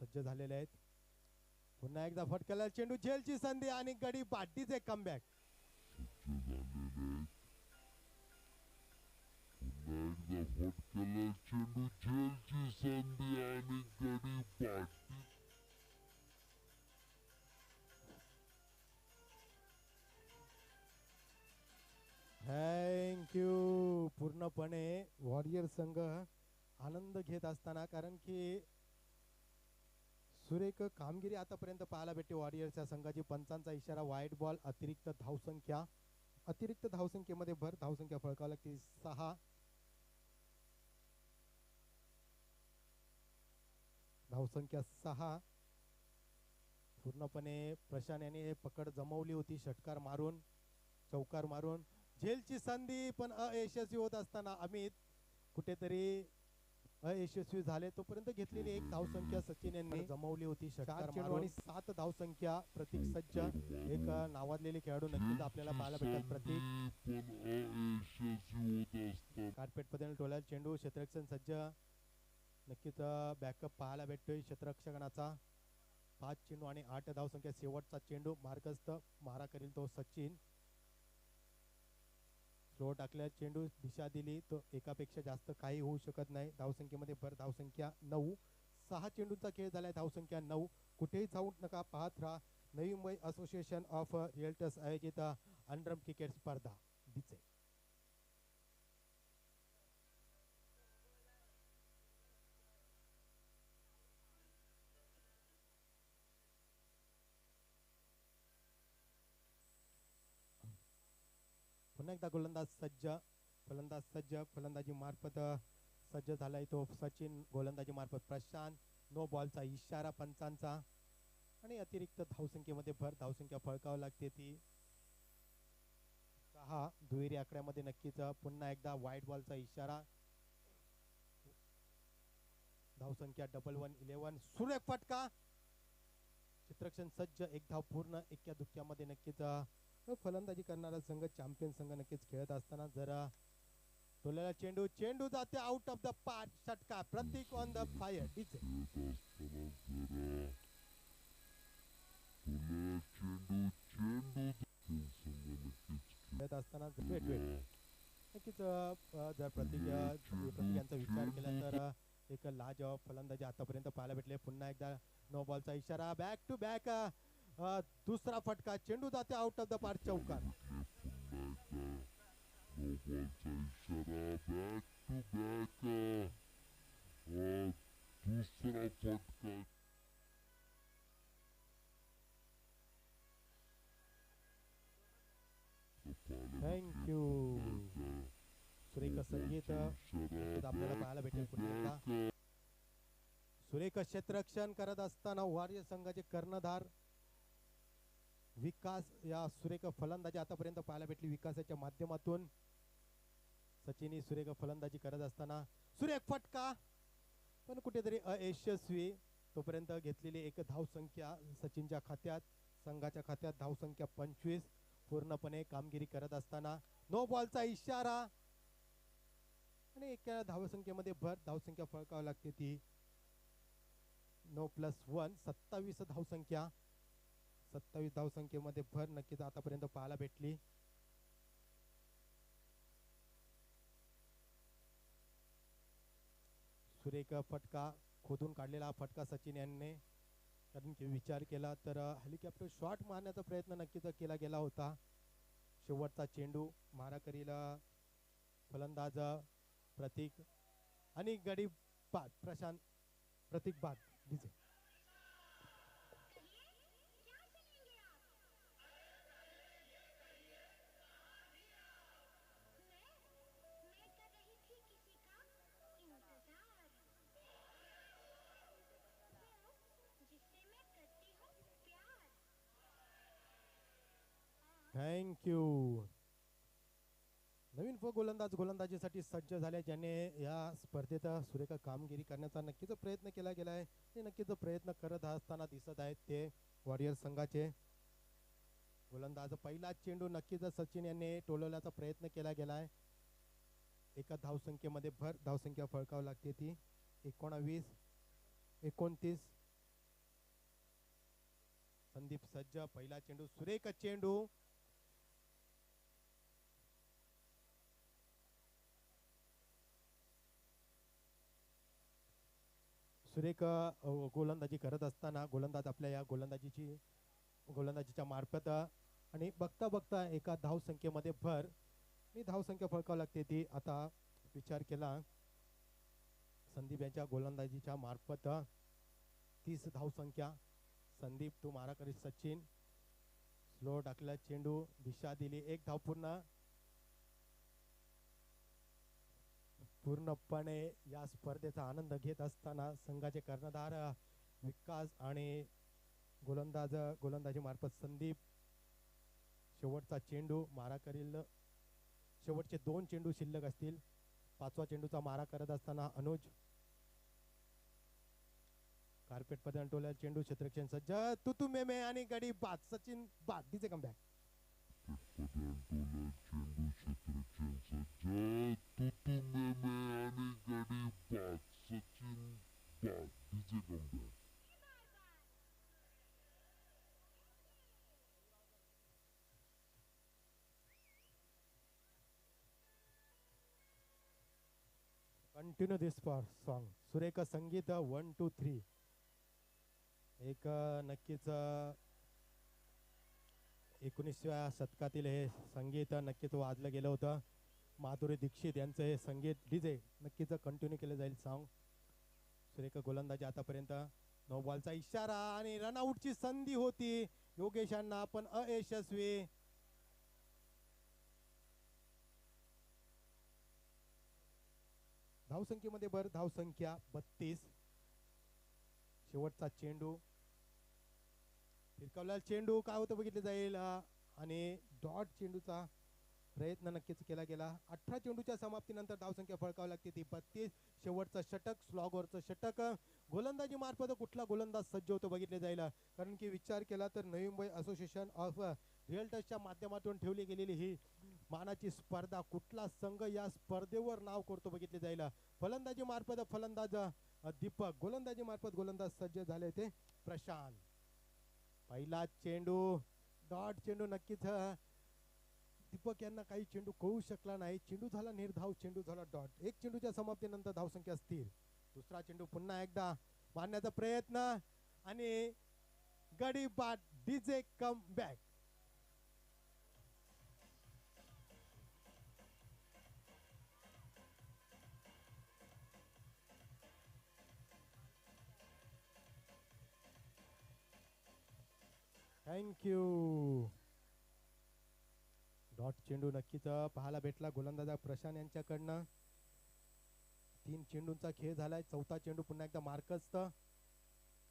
सज्ज झालेले आहेत. पुन्हा एकदा फटकेला चेंडू, झेलची संधी आणि गडी पाठीचे कमबॅक. पुन्हा एकदा फटकेला चेंडू, झेलची संधी आणि गडी पाठी. थँक्यू. पूर्णपणे वॉरियर संघ आनंद घेत असताना, कारण की सुरेख कामगिरी आतापर्यंत पाहायला भेटते वॉरियर्सच्या संघाची. पंचांचा इशारा, वाईट बॉल, अतिरिक्त धावसंख्या. अतिरिक्त धावसंख्येमध्ये भर धावसंख्या फळकावं लागते 6. धावसंख्या 6. पूर्णपणे प्रशांत यांनी हे पकड जमवली होती, षटकार मारून, चौकार मारून. झेलची संधी पण अयशस्वी होत असताना अमित कुठेतरी अयशस्वी झाले. तोपर्यंत घेतलेली एक धावसंख्या सचिन यांनी जमवली होती, षटकार मारून. आणि 7 धावसंख्या. प्रतीक सज्ज, एक नावाजलेले खेळाडू नक्कीच आपल्याला पाहायला भेटतात. प्रतीक कार्पेट पदेल टोलाल चेंडू, क्षेत्ररक्षण सज्ज, नक्कीच बॅकअप पाहायला भेटतोय क्षेत्ररक्षकाचा. 5 चेंडू आणि 8 धावसंख्या. शेवटचा चेंडू मार्गस्थ, मारा करील तो सचिन. स्लो टाकल्या, चेंडू दिशा दिली तो एकापेक्षा जास्त काही होऊ शकत नाही. धावसंख्येमध्ये भर धावसंख्या 9. 6 चेंडूंचा खेळ झालाय, धावसंख्या 9. कुठेही जाऊ नका, पाहत राहा Navi Mumbai association of realtors आयोजित अंडरम क्रिकेट स्पर्धा दिचे. पुन्हा एकदा गोलंदाज सज्ज, फलंदाज सज्ज, फलंदाजी मार्फत सज्ज झालाय तो सचिन, गोलंदाजी मार्फत प्रशांत. नो बॉलचा इशारा पंचांचा आणि अतिरिक्त धावसंख्येमध्ये भर धावसंख्या फळकावं लागते ती 6. दुहेरी आकड्यामध्ये नक्कीच. पुन्हा एकदा वाईट बॉलचा इशारा. धावसंख्या 11 सुरेख फटका. क्षेत्ररक्षण सज्ज, एक धाव पूर्ण. एक्क्या दुक्क्यामध्ये नक्कीच फलंदाजी करणारा संघ, चॅम्पियन संघ नक्कीच खेळत असताना जरा टोलेला चेंडू, चेंडू जाते आउट ऑफ द पार्क. षटकार. प्रतीक ऑन द फायर. डीजे खेळत असताना नक्कीच जर प्रतीक यांचा विचार केला तर एक लाजवाब फलंदाजी आतापर्यंत पाहायला भेटले. पुन्हा एकदा नो बॉलचा इशारा, बॅक टू बॅक. दुसरा फटका, चेंडू जाते आउट ऑफ द पार्क. चौकार. थँक्यू. सुरेख संगीत आपल्याला पाहायला भेटेल पुन्हा एकदा. सुरेख क्षेत्ररक्षण करत असताना वॉरियर संघाचे कर्णधार विकास, या सुरेख फलंदाजी आतापर्यंत पाहायला भेटली. विकासाच्या माध्यमातून सचिन सुरेख फलंदाजी करत असताना सुरेख फटका पण कुठेतरी अयशस्वी. तोपर्यंत घेतलेली एक धावसंख्या सचिनच्या खात्यात, संघाच्या खात्यात धावसंख्या 25. पूर्णपणे कामगिरी करत असताना नो बॉलचा इशारा आणि एका धावसंख्येमध्ये भर धावसंख्या फळकावी लागते ती 9+1. 27 धावसंख्या. 27 धावसंख्येमध्ये भर नक्कीच आतापर्यंत पाहायला भेटली. सुरेख फटका, खोदून काढलेला फटका सचिन यांनी, कारण की विचार केला तर हेलिकॉप्टर शॉट मारण्याचा प्रयत्न नक्कीच केला गेला होता. शेवटचा चेंडू मारा करील फलंदाज प्रतीक आणि गडी बाद. प्रशांत, प्रतीक बाद. DJ thank you. नवीन गोलंदाजीसाठी सज्ज झाले, ज्याने या स्पर्धेत सुरेख कामगिरी करण्याचा नक्कीच प्रयत्न केला गेला आहे. ते नक्कीच प्रयत्न करत असताना दिसत आहेत ते वॉरियर संघाचे गोलंदाज. पहिला चेंडू नक्कीच सचिन यांनी टोलवण्याचा प्रयत्न केला गेला आहे. एका धावसंख्येमध्ये भर धावसंख्या फळकावी लागते ती 19, 29. संदीप सज्ज, पहिला चेंडू सुरेख चेंडू, सुरेख गोलंदाजी करत असताना गोलंदाज आपल्या या गोलंदाजीच्या मार्फत आणि बघता बघता एका धावसंख्येमध्ये भर मी धावसंख्या फळकावं लागते ती आता विचार केला संदीप यांच्या गोलंदाजीच्या मार्फत 30 धावसंख्या. संदीप तू मारा करीत. सचिन स्लो टाकला चेंडू, दिशा दिली, एक धाव पूर्णपणे या स्पर्धेचा आनंद घेत असताना संघाचे कर्णधार विकास आणि गोलंदाजी मार्फत संदीप शेवटचा चेंडू मारा करील. शेवटचे 2 चेंडू शिल्लक असतील. 5वा चेंडूचा मारा करत असताना अनुज कार्पेट मध्ये अंटोल्या चेंडू, क्षेत्ररक्षण सज्ज, तुतू मेमे आणि गडी बाद. सचिन बाद. DJ comeback. चेंडू क्षेत्ररक्षण सज्ज, तुतू मेमे आणि गडी बाद. सचिन बाद. DJ comeback. कंटिन्यू दिस सॉन्ग. सुरेख संगीत 1 2 3. एक नक्कीच 19व्या शतकातील हे संगीत नक्कीच वाजलं गेलं होतं. माधुरी दीक्षित यांचं हे संगीत डीजे नक्कीच कंटिन्यू केलं जाईल सॉन्ग. सुरेख गोलंदाजी आतापर्यंत. नो बॉलचा इशारा आणि रनआउटची संधी होती योगेश यांना पण अयशस्वी. धावसंख्येमध्ये भर. धावसंख्या 32. शेवटचा चेंडू फिरकावला चेंडू काय होतं बघितलं जाईल आणि डॉट चेंडूचा प्रयत्न नक्कीच केला गेला. 18 चेंडूच्या समाप्तीनंतर धावसंख्या फळकावी लागते ती 32. शेवटचं षटक, स्लॉगवरचं षटक. गोलंदाजी मार्फत कुठला गोलंदाज सज्ज होतो बघितले जाईल कारण की विचार केला तर नवी मुंबई असोसिएशन ऑफ रिअल्टर्सच्या माध्यमातून ठेवली गेलेली ही मानाची स्पर्धा कुठला संघ या स्पर्धेवर नाव करतो बघितले जाईल. फलंदाजी मार्फत फलंदाज दीपक, गोलंदाजी मार्फत गोलंदाज सज्ज झाले ते प्रशांत. पहिला चेंडू डॉट चेंडू. नक्कीच दीपक यांना काही चेंडू कळू शकला नाही. चेंडू झाला निर्धाव, चेंडू झाला डॉट. 1 चेंडूच्या समाप्तीनंतर धावसंख्या स्थिर. दुसरा चेंडू पुन्हा एकदा मारण्याचा प्रयत्न आणि गडी बाद. DJ come back. Thank you. Dot चेंडू नक्कीच पाहायला भेटला गोलंदाज प्रशांत यांच्याकडनं. 3 चेंडूंचा खेळ झालाय. 4था चेंडू पुन्हा एकदा मार्कस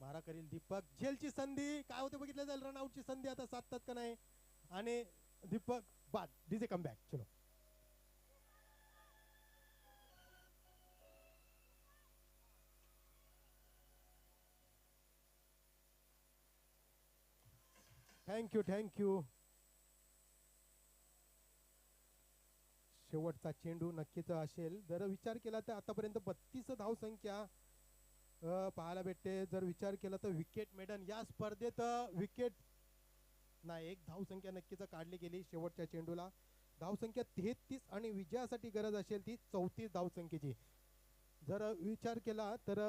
मारा करील दीपक. झेलची संधी काय होते बघितलं जाईल. रनआउटची संधी आता साधतात का नाही आणि दीपक बाद. DJ come back. चलो थँक्यू. शेवटचा चेंडू नक्कीच असेल. जर विचार केला तर आतापर्यंत 32 धावसंख्या पाहायला भेटते. जर विचार केला तर विकेट मेडन या स्पर्धेत विकेट नाही. 1 धावसंख्या नक्कीच काढली गेली शेवटच्या चेंडूला. धावसंख्या 33 आणि विजयासाठी गरज असेल ती 34 धावसंख्येची. जर विचार केला तर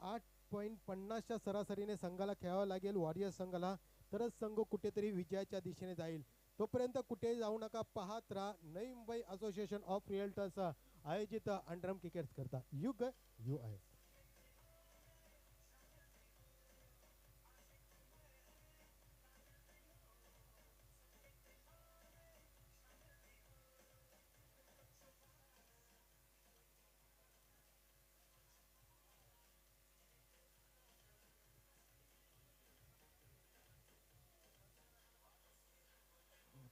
8.50च्या सरासरीने संघाला खेळावं लागेल वॉरियर्स संघाला, तरच संघ कुठेतरी विजयाच्या दिशेने जाईल. तोपर्यंत कुठे जाऊ नका, पाहत राहा Navi Mumbai association of realtors आयोजित अंडरम क्रिकेट करता युग US.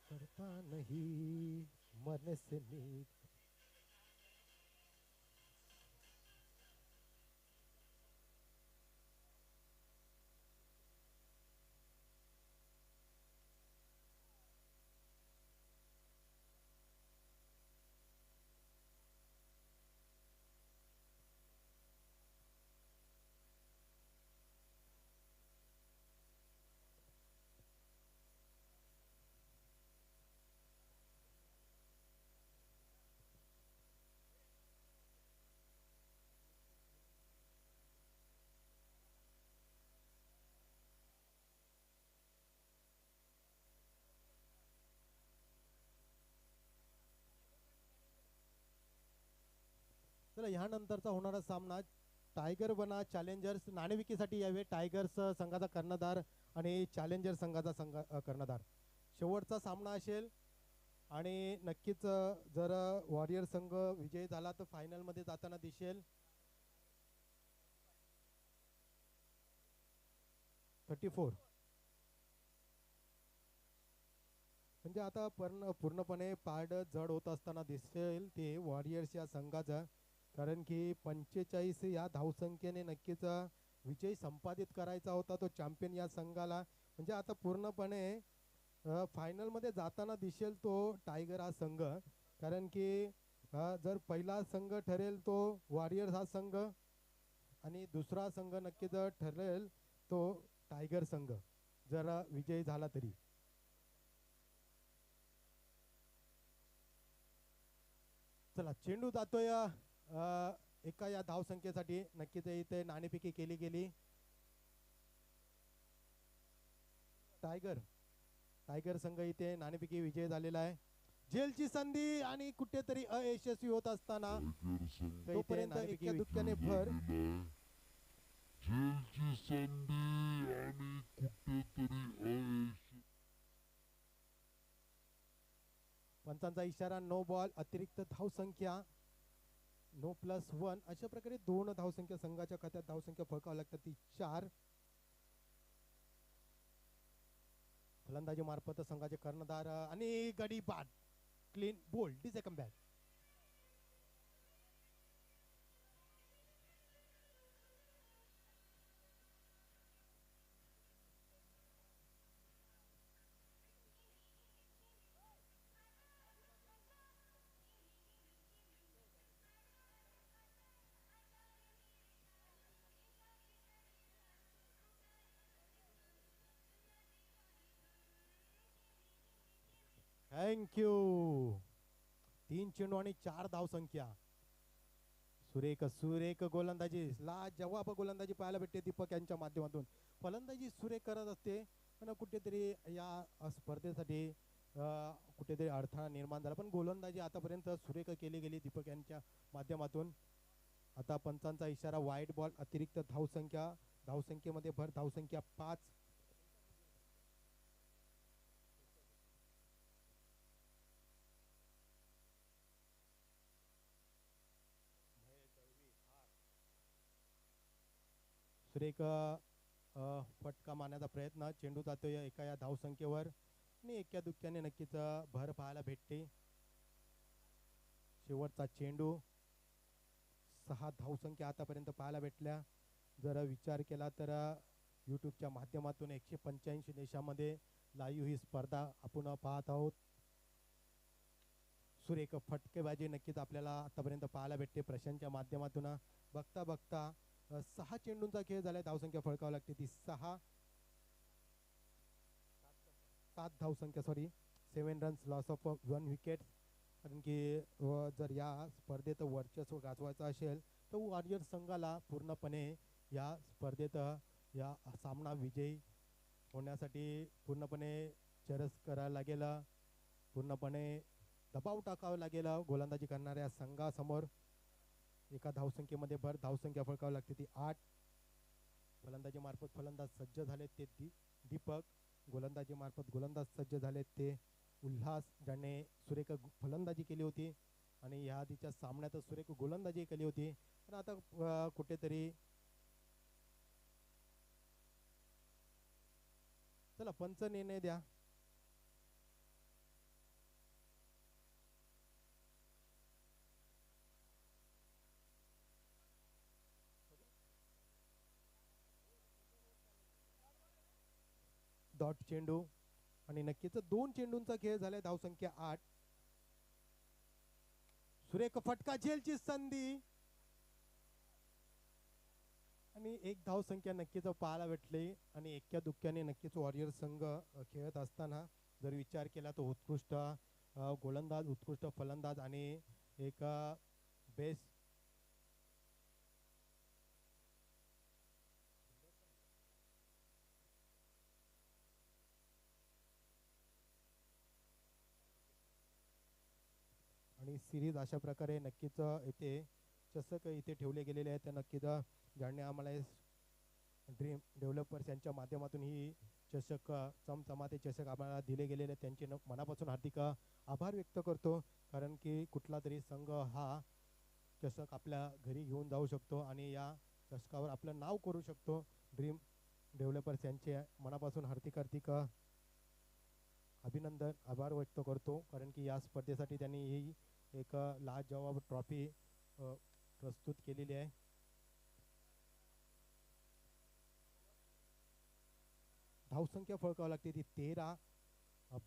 करता नहीं मरने से नीक. चला ह्यानंतरचा होणारा सामना टायगर बना चॅलेंजर्स नाणेविकीसाठी यावे. टायगर्स संघाचा कर्णधार आणि चॅलेंजर संघाचा कर्णधार. शेवटचा सामना असेल आणि नक्कीच जर वॉरियर संघ विजयी झाला तर फायनलमध्ये जाताना दिसेल. 34 म्हणजे आता पूर्णपणे पारड जड होत असताना दिसेल ते वॉरियर्स या संघाचा. कारण की 45 या धावसंख्येने नक्कीच विजय संपादित करायचा होता तो चॅम्पियन या संघाला. म्हणजे आता पूर्णपणे फायनलमध्ये जाताना दिसेल तो टायगर हा संघ. कारण की जर पहिला संघ ठरेल तो वॉरियर्स हा संघ आणि दुसरा संघ नक्कीच ठरेल तो टायगर संघ जर विजयी झाला तरी. चला चेंडू जातोय एका या धावसंख्येसाठी. नक्कीच इथे नाणेफेकी केली गेली. टायगर संघ इथे नाणेफेकी विजय झालेला आहे. जेलची संधी आणि कुठेतरी अयशस्वी होत असताना तोपर्यंत एका दुःखाने भर. जेलची संधी आणि कुठेतरी पंचांचा इशारा नो बॉल. अतिरिक्त धावसंख्या No+1 अशा प्रकारे 2 धावसंख्या संघाच्या खात्यात धावसंख्या फळकावं लागतात ती 4. फलंदाजी मार्फत संघाचे कर्णधार आणि गडी बाद. क्लीन बोल्ड डिस कम बॅक. थँक्यू. 3 चेंडू आणि 4 धावसंख्या. सुरेख गोलंदाजी लाजवाब गोलंदाजी पाहायला भेटते दीपक यांच्या माध्यमातून. फलंदाजी सुरेख करत असते पण कुठेतरी या स्पर्धेसाठी कुठेतरी अडथळा निर्माण झाला. पण गोलंदाजी आतापर्यंत सुरेख केली गेली दीपक यांच्या माध्यमातून. आता पंचांचा इशारा वाईट बॉल. अतिरिक्त धावसंख्येमध्ये भर. धावसंख्या 5. सुरेख फटका मारण्याचा प्रयत्न. चेंडू जातोय एका या धावसंख्येवर आणि एका दुक्क्याने नक्कीच भर पाहायला भेटते. शेवटचा चेंडू. 6 धावसंख्या आतापर्यंत पाहायला भेटल्या. जर विचार केला तर यूट्यूबच्या माध्यमातून 185 देशामध्ये लाईव्ह ही स्पर्धा आपण पाहत आहोत. सुरेख फटकेबाजी नक्कीच आपल्याला आतापर्यंत पाहायला भेटते प्रशांतच्या माध्यमातून. बघता बघता 6 चेंडूंचा खेळ झालाय. धावसंख्या फळकावं लागते ती 6. 7 धावसंख्या 7 रन्स लॉस ऑफ 1 विकेट. कारण की जर या स्पर्धेत वर्चस्व गाजवायचं असेल तर वॉरियर्स संघाला पूर्णपणे या स्पर्धेत या सामना विजयी होण्यासाठी पूर्णपणे चरस करायला लागेल. पूर्णपणे दबाव टाकावा लागेल गोलंदाजी करणाऱ्या संघासमोर. एका धावसंख्येमध्ये भर. धावसंख्या फळकावी लागते ती 8. फलंदाजी मार्फत फलंदाज सज्ज झाले ते दीपक. गोलंदाजी मार्फत गोलंदाज सज्ज झाले ते उल्हास, ज्याने सुरेख फलंदाजी केली होती आणि या आधीच्या सामन्यात सुरेख गोलंदाजी केली होती. पण आता कुठेतरी चला पंच निर्णय द्या. डॉट चेंडू आणि नक्कीच 2 चेंडूंचा खेळ झालाय. धावसंख्या 8. सुरेख फटका. झेलची संधी आणि 1 धावसंख्या नक्कीच पाहायला भेटली. आणि एक्क्या दुक्क्याने नक्कीच वॉरियर संघ खेळत असताना जर विचार केला तर उत्कृष्ट गोलंदाज, उत्कृष्ट फलंदाज आणि एक बेस्ट आणि सिरीज अशा प्रकारे नक्कीच येते चषक इथे ठेवले गेलेले आहेत. त्या नक्कीच ज्यांनी आम्हाला ड्रीम डेव्हलपर्स यांच्या माध्यमातून ही चषक चमचमाते चषक आम्हाला दिले गेलेले आहेत. त्यांचे मनापासून हार्दिक आभार व्यक्त करतो. कारण की कुठला तरी संघ हा चषक आपल्या घरी घेऊन जाऊ शकतो आणि या चषकावर आपलं नाव करू शकतो. ड्रीम डेव्हलपर्स यांचे मनापासून हार्दिक अभिनंदन आभार व्यक्त करतो. कारण की या स्पर्धेसाठी त्यांनी ही एक लाजवाब ट्रॉफी प्रस्तुत केलेली आहे. धावसंख्या फळकावं लागते ती 13.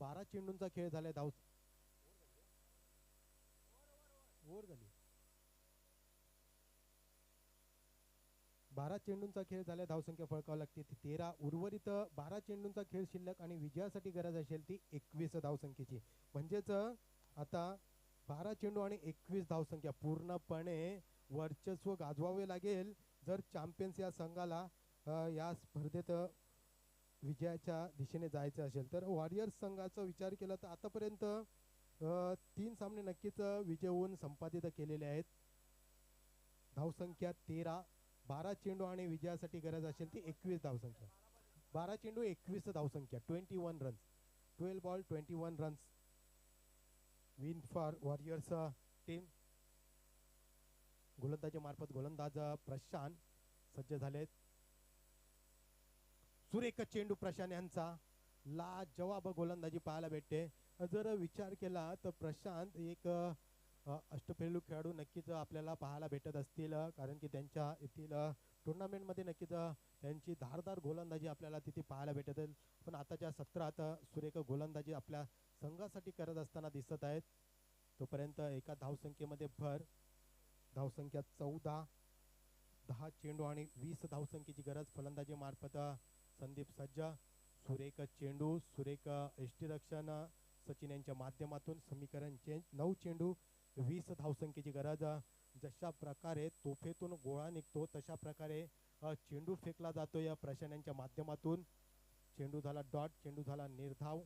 12 चेंडूंचा खेळ झालाय. ओव्हर झाली. 12 चेंडूंचा खेळ झालाय. धावसंख्या फळकावं लागते ती 13. उर्वरित 12 चेंडूंचा खेळ शिल्लक आणि विजयासाठी गरज असेल ती 21 धावसंख्येची. म्हणजेच आता 12 चेंडू आणि 21 धावसंख्या पूर्णपणे वर्चस्व गाजवावे लागेल जर चॅम्पियन्स या संघाला या स्पर्धेत विजयाच्या दिशेने जायचं असेल तर. वॉरियर्स संघाचा विचार केला तर आतापर्यंत 3 सामने नक्कीच विजय होऊन संपादित केलेले आहेत. धावसंख्या 13. 12 चेंडू आणि विजयासाठी गरज असेल ती 21 धावसंख्या. 12 चेंडू 21 धावसंख्या. 21 runs. 12 ball 21 runs. Win for warriors team. गोलंदाजी मार्फत गोलंदाज प्रशांत सज्ज झालेत. सुरेख चेंडू प्रशांत यांचा. लाजवाब गोलंदाजी पाहायला भेटते. जर विचार केला तर प्रशांत एक अष्टपैलू खेळाडू नक्कीच आपल्याला पाहायला भेटत असतील. कारण की त्यांच्या येथील टुर्नामेंटमध्ये नक्कीच त्यांची धारदार गोलंदाजी आपल्याला तिथे पाहायला भेटत. पण आताच्या सत्रात सुरेख गोलंदाजी आपल्या संघासाठी करत असताना दिसत आहेत. तोपर्यंत एका धावसंख्येमध्ये भर. धावसंख्या 14. 10 चेंडू आणि 20 धावसंख्येची गरज फलंदाजी मार्फत संदीप सज्ज. सुरेख चेंडू. सुरेख यष्टीरक्षण सचिन यांच्या माध्यमातून. समीकरण चेंज. 9 चेंडू 20 धावसंख्येची गरज. जशा प्रकारे तोफेतून गोळा निघतो तशा प्रकारे चेंडू फेकला जातो या प्रशांत यांच्या माध्यमातून. चेंडू झाला डॉट. चेंडू झाला निर्धाव.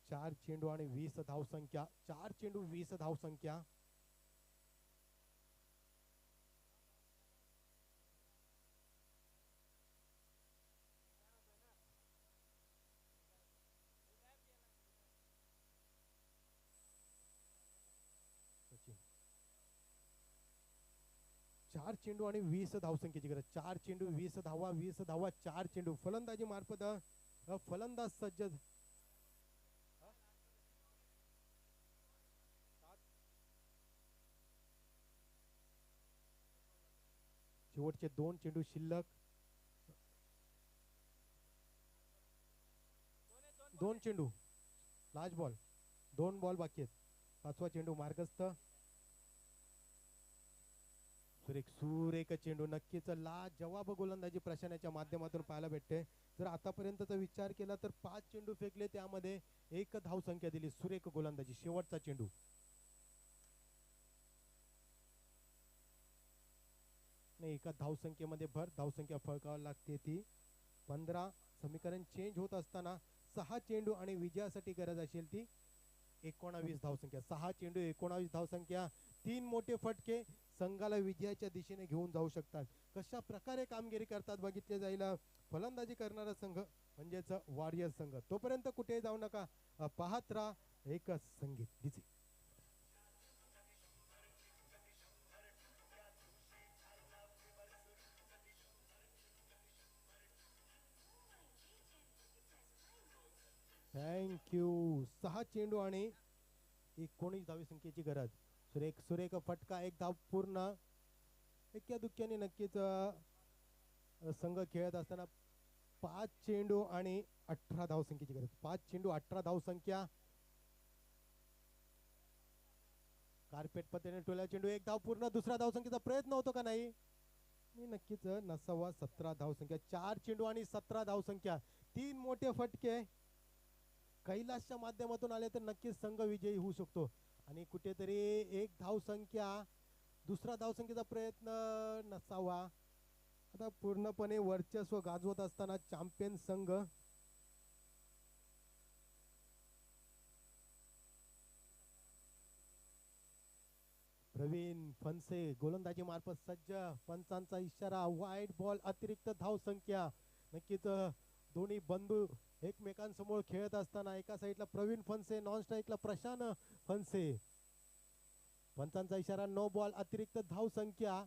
4 चेंडू आणि 20 धावसंख्या. 4 चेंडू 20 धावसंख्या. चार चेंडू आणि 20 धावसंख्येची गरज. 4 चेंडू 20 धावा. 20 धावा 4 चेंडू. फलंदाजी मार्फत फलंदाज सज्ज. शेवटचे 2 चेंडू शिल्लक. 2 चेंडू. Last ball. 2 बॉल बाकी आहेत. 5वा चेंडू मार्गस्थ. सुरेख चेंडू. नक्कीच लाजवाब गोलंदाजी प्रशांतच्या माध्यमातून पाहायला भेटते. जर आतापर्यंतचा विचार केला तर 5 चेंडू फेकले त्यामध्ये 1 धावसंख्या दिली. सुरेख गोलंदाजी. शेवटचा चेंडू. नाही, एका धावसंख्येमध्ये भर. धावसंख्या फळकावं लागते ती 15. समीकरण चेंज होत असताना 6 चेंडू आणि विजयासाठी गरज असेल ती 19 धावसंख्या. 6 चेंडू 19 धावसंख्या. 3 मोठे फटके संघाला विजयाच्या दिशेने घेऊन जाऊ शकतात. कशा प्रकारे कामगिरी करतात बघितले जाईल फलंदाजी करणारा संघ म्हणजेच वॉरियर संघ. तोपर्यंत कुठे जाऊ नका. पाहत राहा एक संगीत डीजे. थँक्यू. 6 चेंडू आणि 19 धावसंख्येची गरज. सुरेख फटका. 1 धाव पूर्ण. एक्या दुक्क्याने नक्कीच संघ खेळत असताना 5 चेंडू आणि 18 धावसंख्येची गरज. 5 चेंडू 18 धावसंख्या. कार्पेट पद्धतीने टोला चेंडू. 1 धाव पूर्ण. दुसरा धावसंख्येचा प्रयत्न होतो का नाही. नक्कीच नसावा. 17 धावसंख्या. 4 चेंडू आणि 17 धावसंख्या. 3 मोठे फटके कैलासच्या माध्यमातून आले तर नक्कीच संघ विजयी होऊ शकतो. आणि कुठेतरी 1 धावसंख्या. दुसरा धावसंख्येचा प्रयत्न नसावा. आता पूर्णपणे वर्चस्व गाजवत असताना चॅम्पियन संघ प्रवीण फणसे गोलंदाजी मार्फत सज्ज, पंचांचा इशारा, वाईट बॉल, अतिरिक्त धाव संख्या. नक्कीच दोन्ही बंधू एकमेकांसमोर खेळत असताना एका साईडला प्रवीण फणसे, नॉन स्ट्राईकला प्रशांत फणसे. पंचांचा इशारा, नो बॉल, अतिरिक्त धाव संख्या,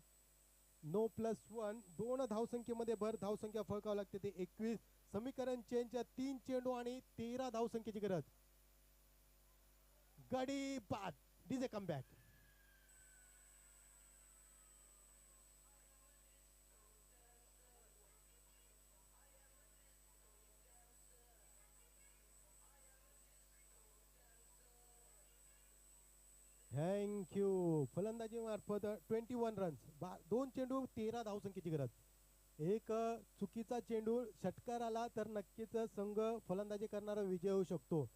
नो +1. 2 धावसंख्येमध्ये भर धावसंख्या फळकावं लागते ते 21. समीकरण चेंजच्या 3 चेंडू आणि 13 धावसंख्येची गरज. गडी बाद. DJ comeback. थँक्यू. फलंदाजी मार्फत 21 रन्स, 2 चेंडू 13 धावसंख्येची गरज. एक चुकीचा चेंडू षटकार आला तर नक्कीच संघ फलंदाजी करणारा विजय होऊ शकतो.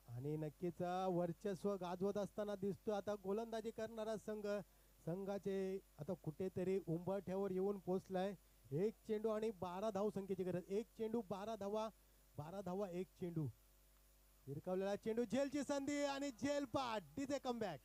आणि नक्कीच वर्चस्व गाजवत असताना दिसतो आता गोलंदाजी करणारा संघाचे आता कुठेतरी उंबरठ्यावर येऊन पोहोचलाय. 1 चेंडू आणि 12 धावसंख्येची गरज. 1 चेंडू 12 धावा, 12 धावा 1 चेंडू. विरकावलेला चेंडू, झेलची संधी आणि झेल पाठ. DJ comeback.